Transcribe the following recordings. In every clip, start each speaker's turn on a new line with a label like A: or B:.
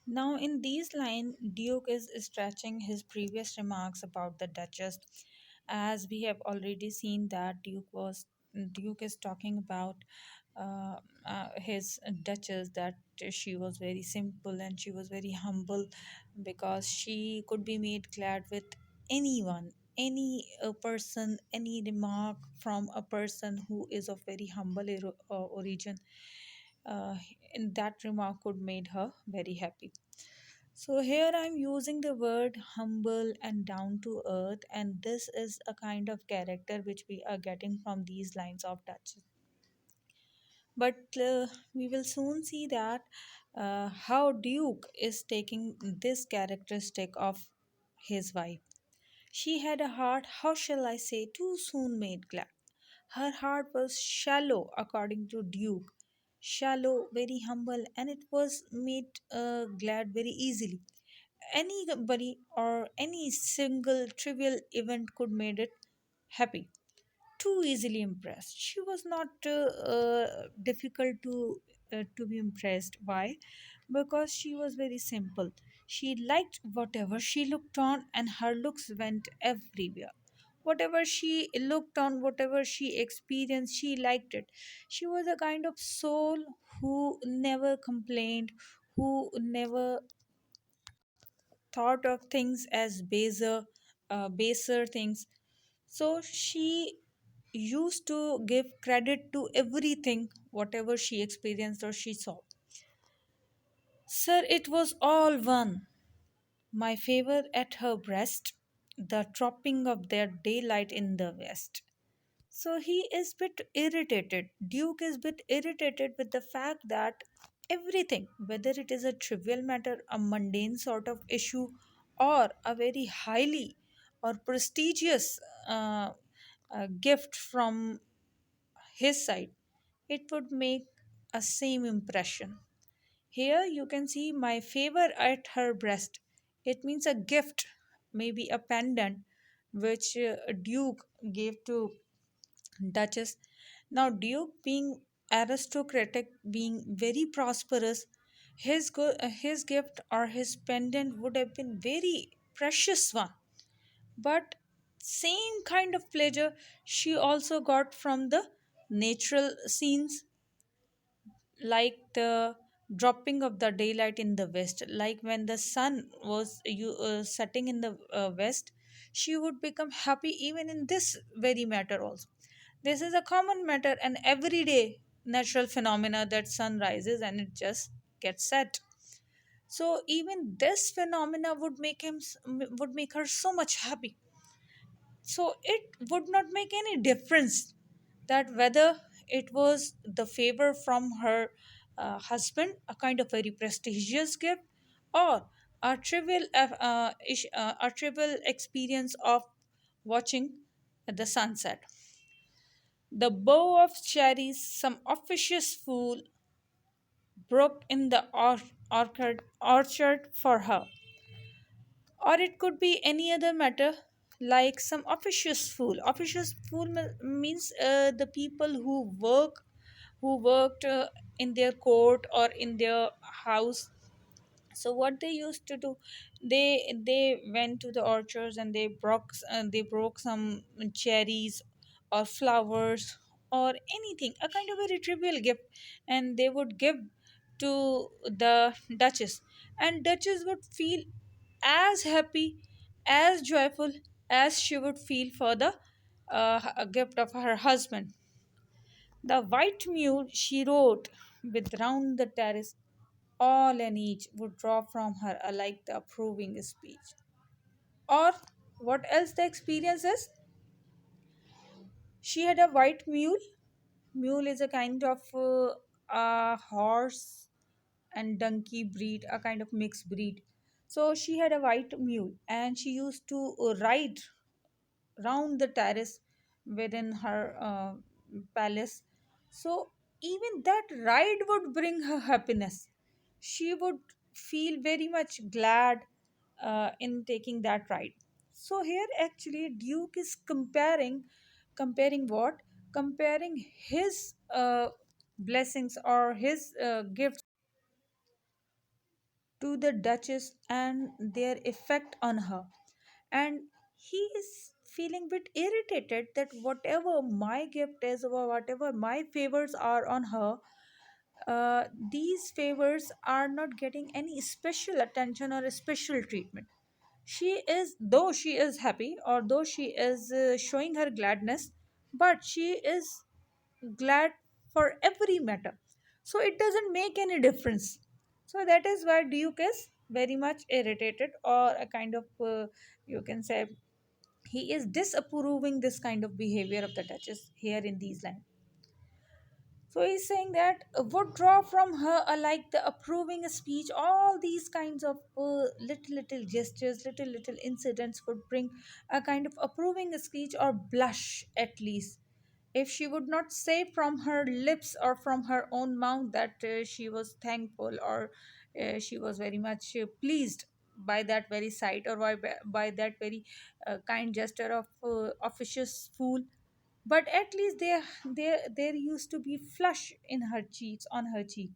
A: Now, in these lines, Duke is stretching his previous remarks about the Duchess, as we have already seen that Duke is talking about uh, his Duchess, that she was very simple and she was very humble because she could be made glad with anyone, any person, any remark from a person who is of very humble origin. Uh, and that remark could made her very happy. So here I'm using the word humble and down to earth, and this is a kind of character which we are getting from these lines of touch. But we will soon see that how Duke is taking this characteristic of his wife. She had a heart, how shall I say, too soon made glad. Her heart was shallow, according to Duke. Shallow, very humble, and it was made glad very easily. Anybody or any single trivial event could made it happy, too easily impressed. She was not difficult to be impressed. Why? Because she was very simple. She liked whatever she looked on, and her looks went everywhere. Whatever she looked on, whatever she experienced, she liked it. She was a kind of soul who never complained, who never thought of things as baser things. So she used to give credit to everything, whatever she experienced or she saw. Sir, it was all one. My favor at her breast, the dropping of their daylight in the west. So he is bit irritated. Duke is bit irritated with the fact that everything, whether it is a trivial matter, a mundane sort of issue, or a very highly or prestigious gift from his side, it would make a same impression. Here you can see my favor at her breast. It means a gift, maybe a pendant, which Duke gave to Duchess. Now, Duke, being aristocratic, being very prosperous, his gift or his pendant would have been very precious one. But same kind of pleasure she also got from the natural scenes, like the dropping of the daylight in the west, like when the sun was setting in the west, she would become happy even in this very matter also. This is a common matter and everyday natural phenomena that sun rises and it just gets set. So even this phenomena would make her so much happy. So it would not make any difference that whether it was the favor from her husband, a kind of very prestigious gift, or a trivial experience of watching the sunset. The bow of cherries some officious fool broke in the orchard for her. Or it could be any other matter, like some officious fool. Officious fool means the people who worked in their court or in their house. So what they used to do, they went to the orchards and they broke some cherries or flowers or anything, a kind of very trivial gift, and they would give to the duchess, and duchess would feel as happy, as joyful as she would feel for the gift of her husband. The white mule she rode with round the terrace, all and each would draw from her alike the approving speech. Or what else the experience is? She had a white mule. Mule is a kind of a horse and donkey breed, a kind of mixed breed. So she had a white mule and she used to ride round the terrace within her palace. So even that ride would bring her happiness. She would feel very much glad in taking that ride. So here actually Duke is comparing what? Comparing his blessings or his gifts to the Duchess and their effect on her. And he is feeling bit irritated that whatever my gift is or whatever my favors are on her, these favors are not getting any special attention or special treatment. She is, though she is happy or though she is showing her gladness, but she is glad for every matter. So it doesn't make any difference. So that is why Duke is very much irritated, or a kind of, you can say, he is disapproving this kind of behavior of the Duchess here in these lines. So he's saying that would draw from her like the approving speech, all these kinds of little gestures, little incidents would bring a kind of approving speech or blush at least. If she would not say from her lips or from her own mouth that she was thankful, or she was very much pleased by that very sight, or by that very kind gesture of officious fool, but at least there used to be flush in her cheeks, on her cheek.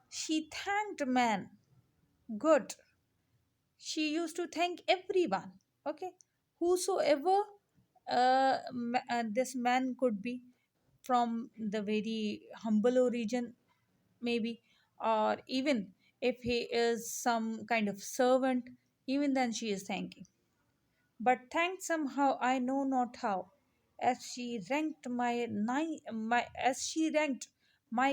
A: She thanked man. Good. She used to thank everyone. Okay. Whosoever this man could be, from the very humble origin, maybe, or even if he is some kind of servant, even then she is thanking. But thanked somehow I know not how, as she ranked my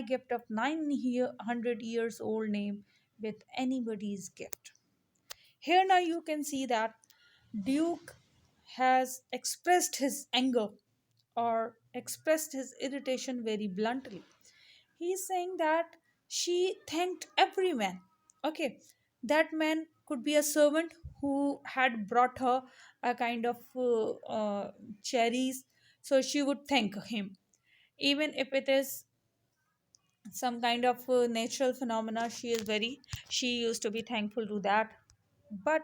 A: gift of 900 years old name with anybody's gift. Here now you can see that Duke has expressed his anger or expressed his irritation very bluntly. He is saying that she thanked every man. Okay, that man could be a servant who had brought her a kind of cherries, so she would thank him. Even if it is some kind of natural phenomena, she used to be thankful to that. But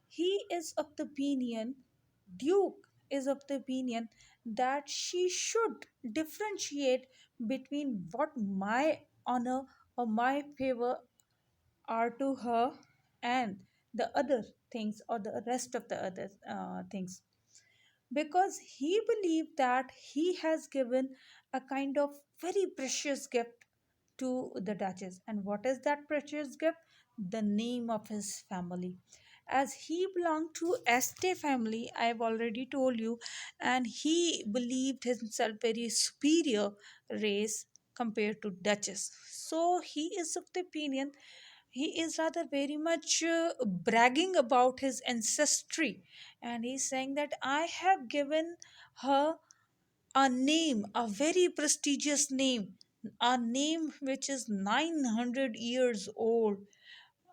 A: he is of the opinion, Duke is of the opinion, that she should differentiate between what my honor or my favor are to her, and the other things, or the rest of the other things, because he believed that he has given a kind of very precious gift to the Duchess. And what is that precious gift? The name of his family. As he belonged to Este family, I have already told you, and he believed himself very superior race compared to Duchess. So he is of the opinion, he is rather very much bragging about his ancestry, and he's saying that I have given her a name, a very prestigious name, a name which is 900 years old,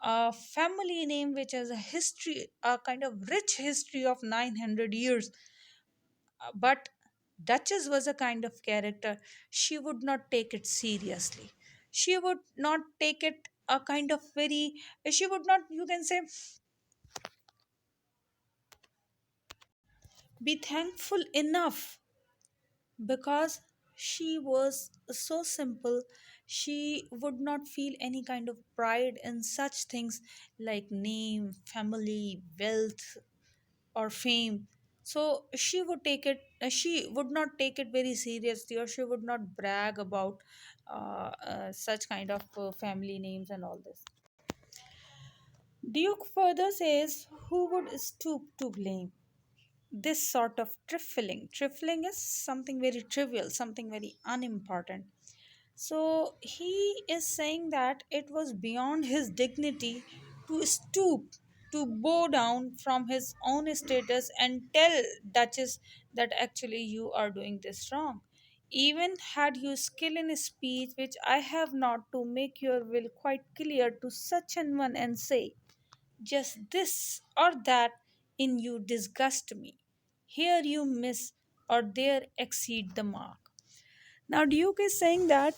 A: a family name which has a history, a kind of rich history of 900 years. But Duchess was a kind of character, she would not take it seriously. She would not take it a kind of very, she would not, you can say, be thankful enough, because she was so simple. She would not feel any kind of pride in such things like name, family, wealth, or fame. So she would not take it very seriously, or she would not brag about such kind of family names and all this. Duke further says, who would stoop to blame this sort of trifling? Trifling is something very trivial, something very unimportant. So he is saying that it was beyond his dignity to stoop, to bow down from his own status and tell Duchess that actually you are doing this wrong. Even had you skill in speech, which I have not, to make your will quite clear to such an one and say, just this or that in you disgust me. Here you miss, or there exceed the mark. Now, Duke is saying that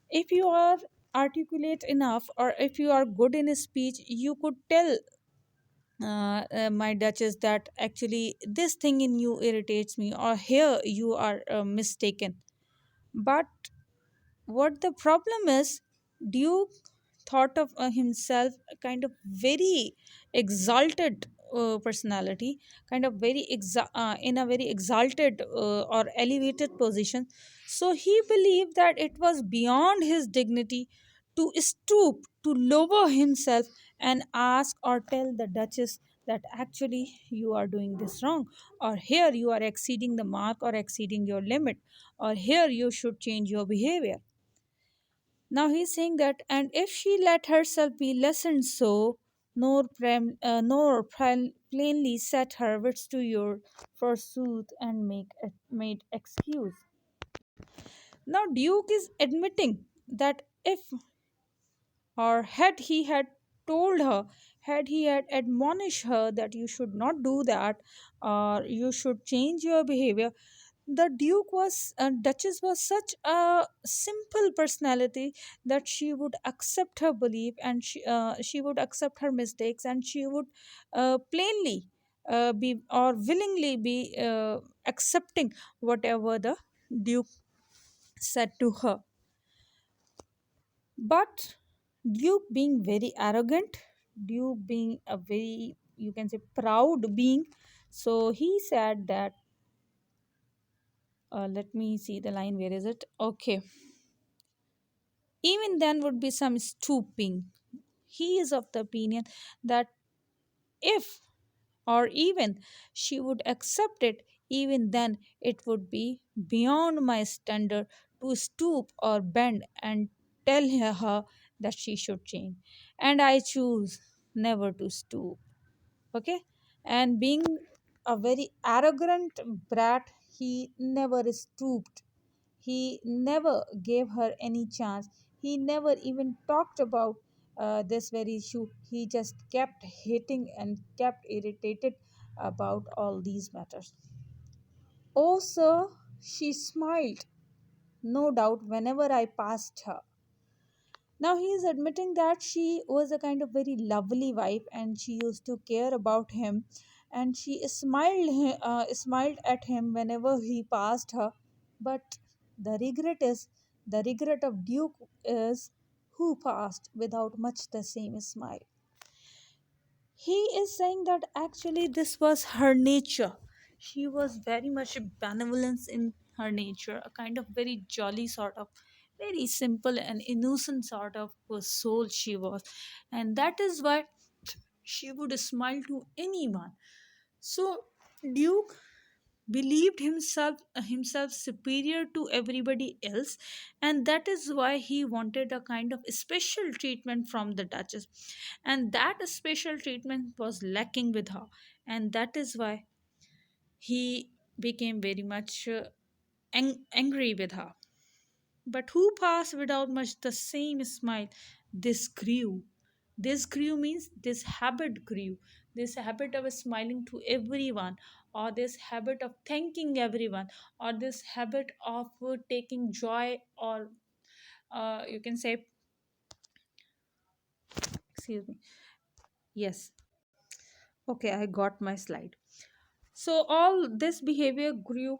A: if you are articulate enough, or if you are good in speech, you could tell my Duchess that actually this thing in you irritates me, or here you are mistaken. But what the problem is, Duke thought of himself a kind of very exalted personality, kind of in a very exalted or elevated position. So he believed that it was beyond his dignity to stoop to lower himself and ask or tell the duchess that actually you are doing this wrong, or here you are exceeding the mark or exceeding your limit, or here you should change your behavior. Now he's saying that, and if she let herself be lessoned so, plainly set her wits to your forsooth and made excuse. Now Duke is admitting that if, or had told her, had he had admonished her that you should not do that, or you should change your behavior, the duchess was such a simple personality that she would accept her belief, and she would accept her mistakes, and she would plainly be or willingly be accepting whatever the duke said to her. But duke being very arrogant, duke being a very, you can say, proud being, so he said that, let me see the line, where is it? Okay, even then would be some stooping. He is of the opinion that if, or even, she would accept it, even then it would be beyond my standard to stoop or bend and tell her that she should change. And I choose never to stoop. Okay? And being a very arrogant brat, he never stooped, he never gave her any chance. He never even talked about this very issue. He just kept hating and kept irritated about all these matters. Oh, sir, she smiled, no doubt, whenever I passed her. Now he is admitting that she was a kind of very lovely wife and she used to care about him, and she smiled at him whenever he passed her. But the regret is, the regret of Duke is, who passed without much the same smile. He is saying that actually this was her nature. She was very much benevolence in her nature, a kind of very jolly sort of, very simple and innocent sort of a soul she was. And that is why she would smile to anyone. So Duke believed himself superior to everybody else, and that is why he wanted a kind of special treatment from the duchess, and that special treatment was lacking with her, and that is why he became very much angry with her. But who passed without much the same smile? This grew. This grew means this habit grew. This habit of smiling to everyone, or this habit of thanking everyone, or this habit of taking joy, or you can say, excuse me. Yes. Okay, I got my slide. So all this behavior grew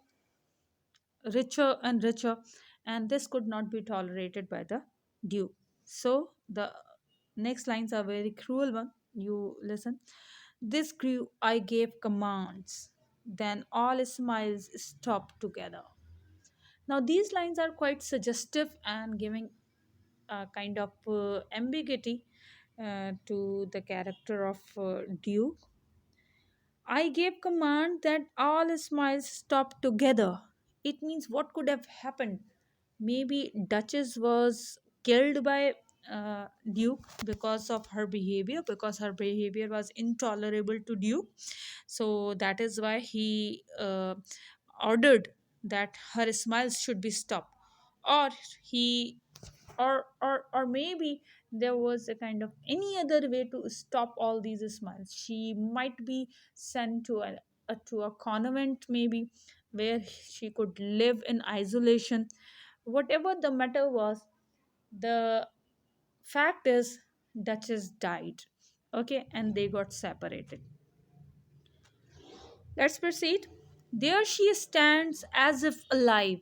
A: richer and richer, and this could not be tolerated by the duke. So the next lines are very cruel one. You listen. This grew, I gave commands. Then all smiles stopped together. Now these lines are quite suggestive and giving a kind of ambiguity to the character of Duke. I gave command that all smiles stop together. It means what could have happened? Maybe Duchess was killed by Duke because of her behavior, because her behavior was intolerable to Duke. So that is why he ordered that her smiles should be stopped, or he or maybe there was a kind of any other way to stop all these smiles. She might be sent to a convent, maybe, where she could live in isolation. Whatever the matter was, the fact is duchess died. Okay, and they got separated. Let's proceed. There she stands as if alive,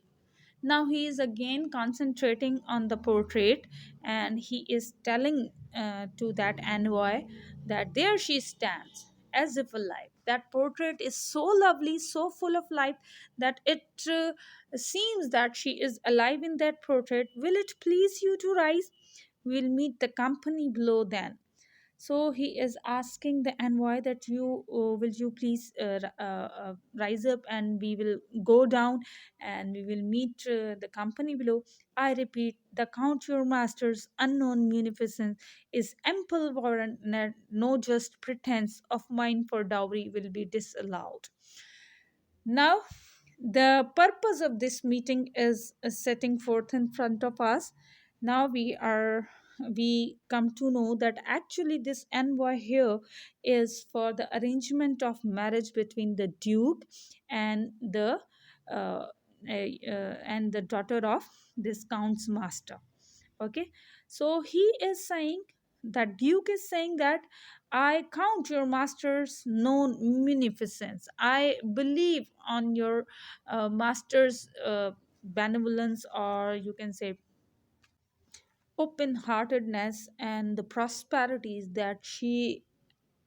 A: Now he is again concentrating on the portrait, and he is telling to that envoy that there she stands as if alive. That portrait is so lovely, so full of life, that it seems that she is alive in that portrait. Will it please you to rise? We'll meet the company below then. So he is asking the envoy that will you please rise up, and we will go down, and we will meet the company below. I repeat, the count your master's unknown munificence is ample warrant that no just pretense of mine for dowry will be disallowed. Now, the purpose of this meeting is setting forth in front of us. Now we come to know that actually this envoy here is for the arrangement of marriage between the duke and uh, and the daughter of this count's master. Okay, so he is saying, that duke is saying that I count your master's known munificence. I believe on your master's benevolence, or you can say open heartedness, and the prosperities that he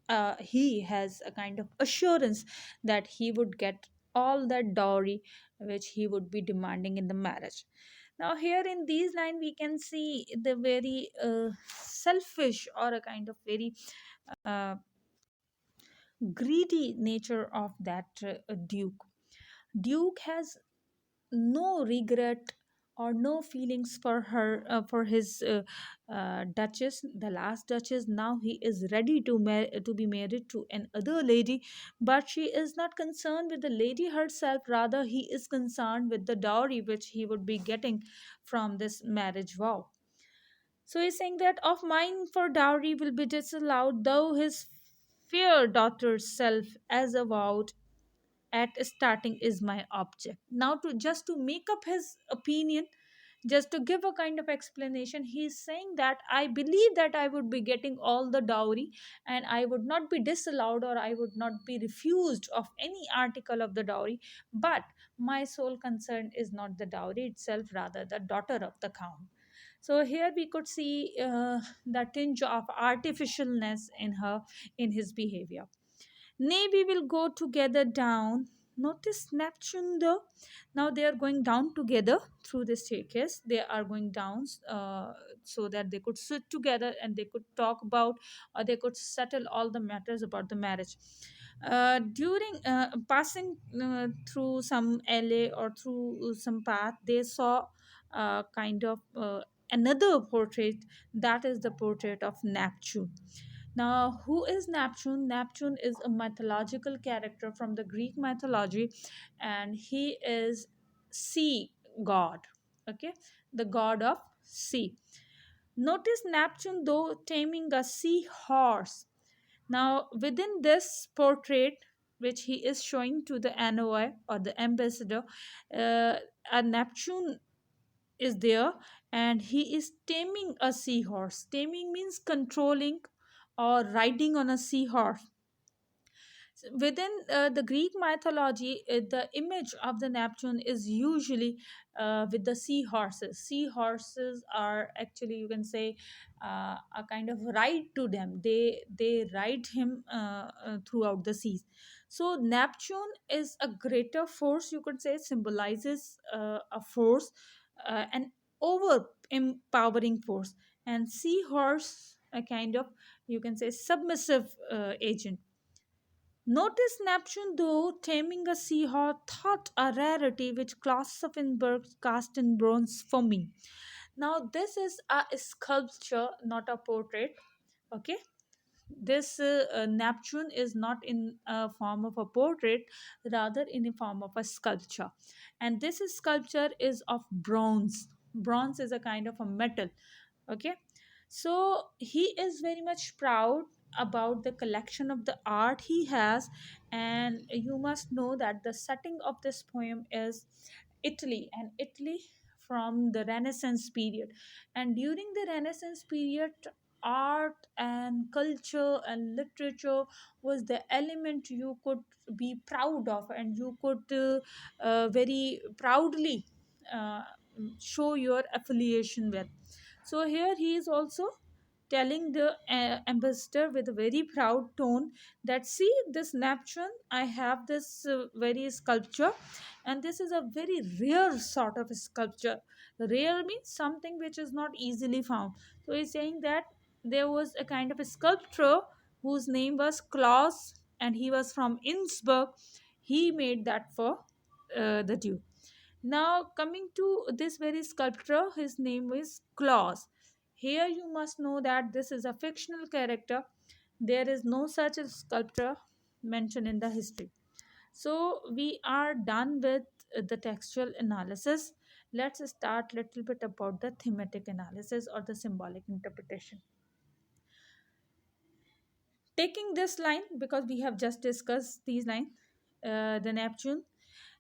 A: has a kind of assurance that he would get all that dowry which he would be demanding in the marriage. Now here in these lines we can see the very selfish, or a kind of very uh, greedy nature of that duke has no regret or no feelings for her, for his duchess, the last duchess. Now he is ready to be married to another lady, but she is not concerned with the lady herself. Rather, he is concerned with the dowry which he would be getting from this marriage vow. So he's saying that of mine for dowry will be disallowed, though his fair daughter's self as avowed at starting is my object. Now, to just to make up his opinion, just to give a kind of explanation, he is saying that I believe that I would be getting all the dowry, and I would not be disallowed, or I would not be refused of any article of the dowry. But my sole concern is not the dowry itself, rather the daughter of the count. So here we could see the tinge of artificialness in her, in his behavior. Nay, we will go together down. Notice Neptune though. Now they are going down together through the staircase. They are going down so that they could sit together and they could talk about, or they could settle all the matters about the marriage. During passing through some alley or through some path, they saw kind of another portrait. That is the portrait of Neptune. Now, who is Neptune? Neptune is a mythological character from the Greek mythology, and he is sea god. Okay, the god of sea. Notice Neptune, though, taming a sea horse. Now, within this portrait, which he is showing to the NOI or the ambassador, a Neptune is there, and he is taming a seahorse. Taming means controlling or riding on a seahorse. Within the Greek mythology, the image of the Neptune is usually with the seahorses. Seahorses are actually, you can say, a kind of ride to them. They ride him throughout the seas. So Neptune is a greater force, you could say, symbolizes a force, an over empowering force, and seahorse a kind of, you can say, submissive agent. Notice Neptune, though, taming a seahorse, thought a rarity which Klausenberg cast in bronze for me. Now, this is a sculpture, not a portrait. Okay, this Neptune is not in a form of a portrait, rather in a form of a sculpture, and this sculpture is of bronze. Bronze is a kind of a metal. Okay, so he is very much proud about the collection of the art he has. And you must know that the setting of this poem is Italy, and Italy from the Renaissance period. And during the Renaissance period, art and culture and literature was the element you could be proud of, and you could very proudly uh, show your affiliation with. So here he is also telling the ambassador with a very proud tone that, see this Neptune, I have this very sculpture, and this is a very rare sort of sculpture. Rare means something which is not easily found. So he's saying that there was a kind of a sculptor whose name was Klaus, and he was from Innsbruck. He made that for the Duke. Now, coming to this very sculptor, his name is Claus. Here, you must know that this is a fictional character. There is no such a sculptor mentioned in the history. So, we are done with the textual analysis. Let's start little bit about the thematic analysis or the symbolic interpretation. Taking this line, because we have just discussed these lines, the Neptune,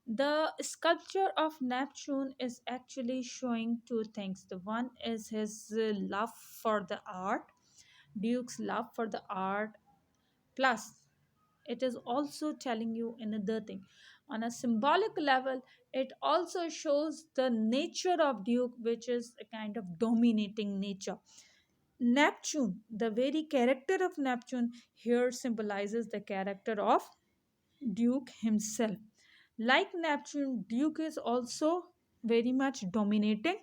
A: the sculpture of Neptune is actually showing two things. The one is his love for the art, Duke's love for the art, plus it is also telling you another thing. On a symbolic level, it also shows the nature of Duke, which is a kind of dominating nature. Neptune, the very character of Neptune, here symbolizes the character of Duke himself. Like Neptune, Duke is also very much dominating,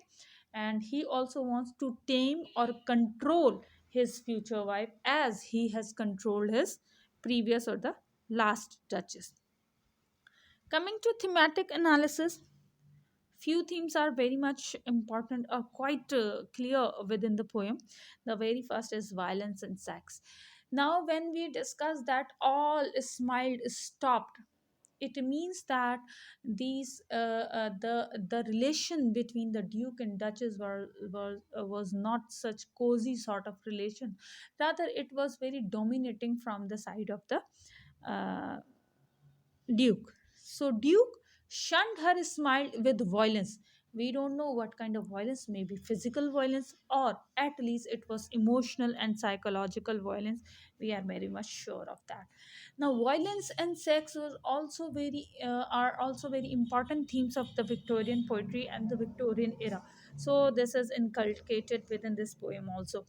A: and he also wants to tame or control his future wife as he has controlled his previous or the last duchess. Coming to thematic analysis, few themes are very much important or quite clear within the poem. The very first is violence and sex. Now, when we discuss that all smiled stopped, it means that the relation between the Duke and Duchess was not such cozy sort of relation. Rather, it was very dominating from the side of the uh, Duke. So Duke shunned her smile with violence. We don't know what kind of violence, maybe physical violence, or at least it was emotional and psychological violence. We are very much sure of that. Now, violence and sex was also very are also very important themes of the Victorian poetry and the Victorian era. So this is inculcated within this poem also.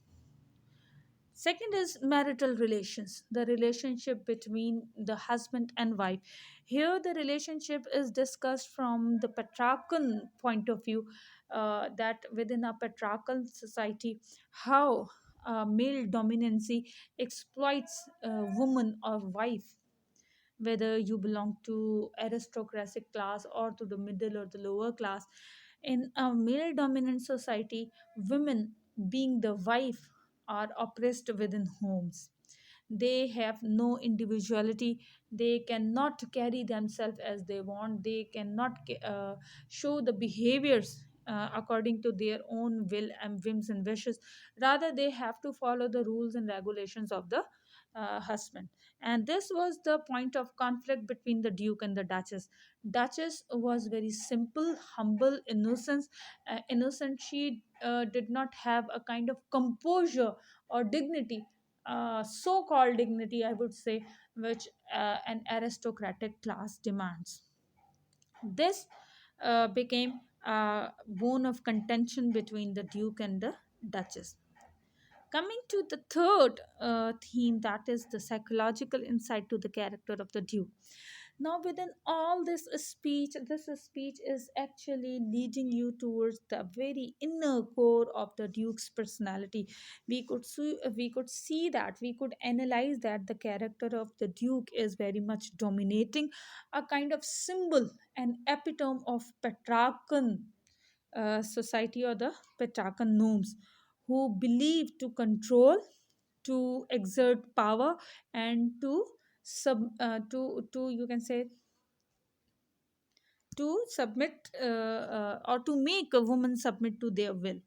A: Second is marital relations, the relationship between the husband and wife. Here, the relationship is discussed from the patriarchal point of view, that within a patriarchal society, how male dominancy exploits a woman or wife, whether you belong to aristocratic class or to the middle or the lower class. In a male dominant society, women, being the wife, are oppressed within homes. They have no individuality. They cannot carry themselves as they want. They cannot show the behaviors according to their own will and whims and wishes. Rather, they have to follow the rules and regulations of the husband. And this was the point of conflict between the Duke and the Duchess. Duchess was very simple, humble, innocent. She did not have a kind of composure or dignity, so-called dignity, I would say, which an aristocratic class demands. This became a bone of contention between the Duke and the Duchess. Coming to the third theme, that is the psychological insight to the character of the Duke. Now, within all this speech is actually leading you towards the very inner core of the Duke's personality. We could see that, we could analyze that the character of the Duke is very much dominating, a kind of symbol, an epitome of patriarchal society or the patriarchal norms, who believe to control, to exert power, and to you can say to submit or to make a woman submit to their will.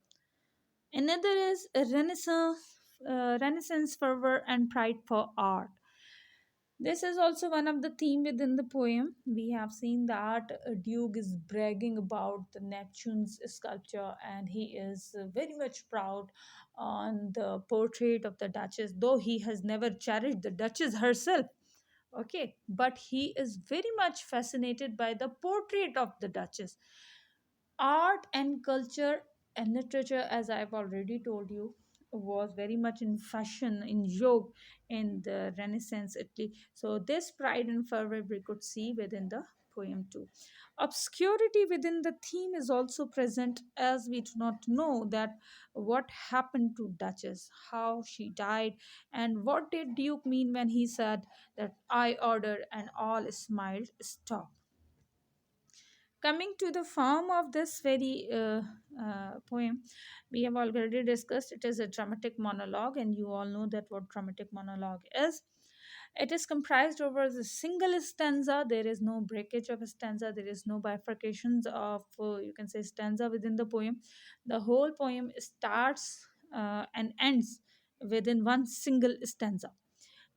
A: Another is a Renaissance fervor and pride for art. This is also one of the theme within the poem. We have seen that Duke is bragging about the Neptune's sculpture, and he is very much proud on the portrait of the Duchess, though he has never cherished the Duchess herself. Okay, but he is very much fascinated by the portrait of the Duchess. Art and culture and literature, as I've already told you, was very much in fashion, in vogue in the Renaissance Italy. So this pride and fervor we could see within the poem too. Obscurity within the theme is also present, as we do not know that what happened to Duchess, how she died, and what did Duke mean when he said that I order and all smiled stop. Coming to the form of this very poem, we have already discussed it is a dramatic monologue, and you all know that what dramatic monologue is. It is comprised over the single stanza. There is no breakage of a stanza. There is no bifurcations of, you can say, stanza within the poem. The whole poem starts and ends within one single stanza.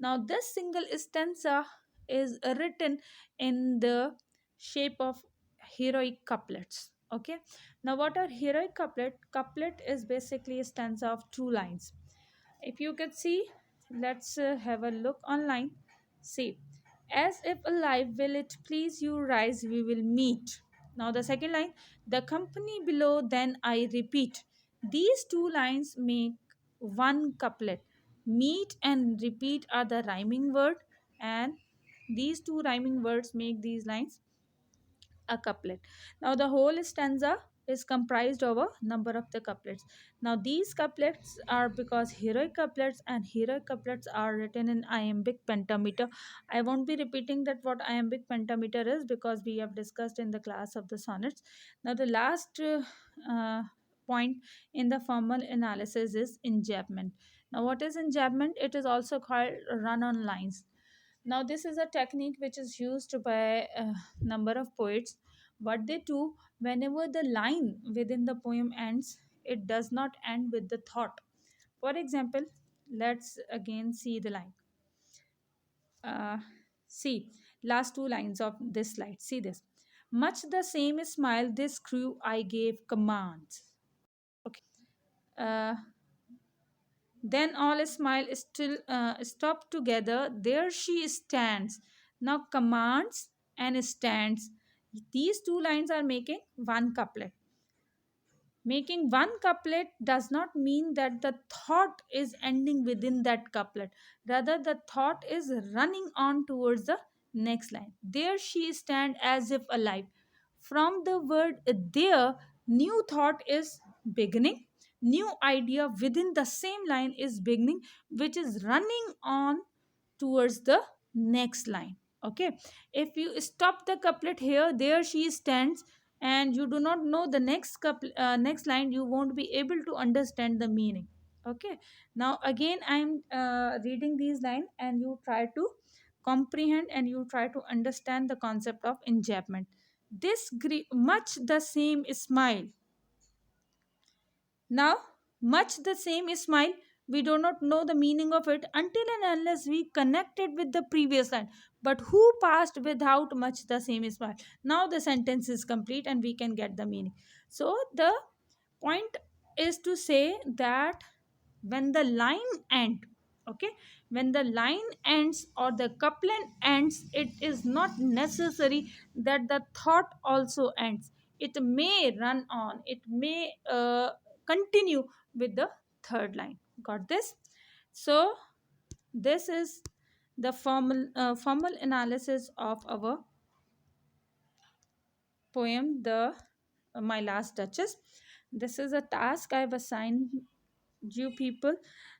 A: Now, this single stanza is written in the shape of heroic couplets. Okay. Now, what are heroic couplet? Couplet is basically a stanza of two lines. If you can see, let's have a look online. See, as if alive, will it please you rise, we will meet. Now, the second line, the company below, then I repeat. These two lines make one couplet. Meet and repeat are the rhyming word, and these two rhyming words make these lines a couplet. Now, the whole stanza is comprised of a number of the couplets. Now, these couplets are because heroic couplets, and heroic couplets are written in iambic pentameter. I won't be repeating that what iambic pentameter is because we have discussed in the class of the sonnets. Now, the last point in the formal analysis is enjambment. Now, what is enjambment? It is also called run on lines. Now, this is a technique which is used by a number of poets. What they do, whenever the line within the poem ends, it does not end with the thought. For example, let's again see the line. Uh, See, last two lines of this slide. See this. Much the same smile, this crew I gave commands. Okay. Uh, Then all smile still stop together. There she stands. Now commands and stands. These two lines are making one couplet. Making one couplet does not mean that the thought is ending within that couplet. Rather, the thought is running on towards the next line. There she stands as if alive. From the word there, new thought is beginning. New idea within the same line is beginning, which is running on towards the next line. Okay, if you stop the couplet here, there she stands, and you do not know the next line, you won't be able to understand the meaning. Okay, now again I'm reading these lines, and you try to comprehend and you try to understand the concept of enjambment. Much the same smile. Now, much the same smile, we do not know the meaning of it until and unless we connect it with the previous line. But who passed without much the same smile? Now the sentence is complete and we can get the meaning. So, the point is to say that when the line end, okay, when the line ends or the couplet ends, it is not necessary that the thought also ends. It may run on, it may continue with the third line. Got this? So this is the formal analysis of our poem, the My Last Duchess. This is a task I've assigned you people.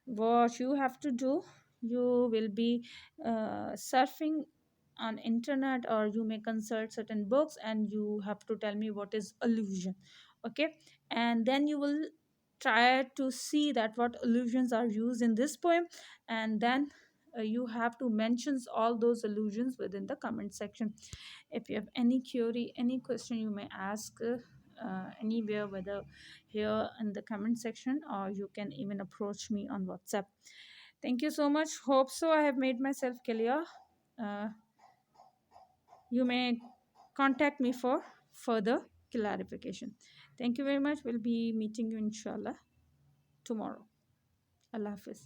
A: What you have to do, you will be surfing on internet, or you may consult certain books, and you have to tell me what is allusion. Okay, and then you will try to see that what allusions are used in this poem, and then you have to mention all those allusions within the comment section. If you have any query, any question, you may ask anywhere, whether here in the comment section, or you can even approach me on WhatsApp. Thank you so much. Hope so I have made myself clear. uh, you may contact me for further clarification. Thank you very much. We'll be meeting you inshallah tomorrow. Allah Hafiz.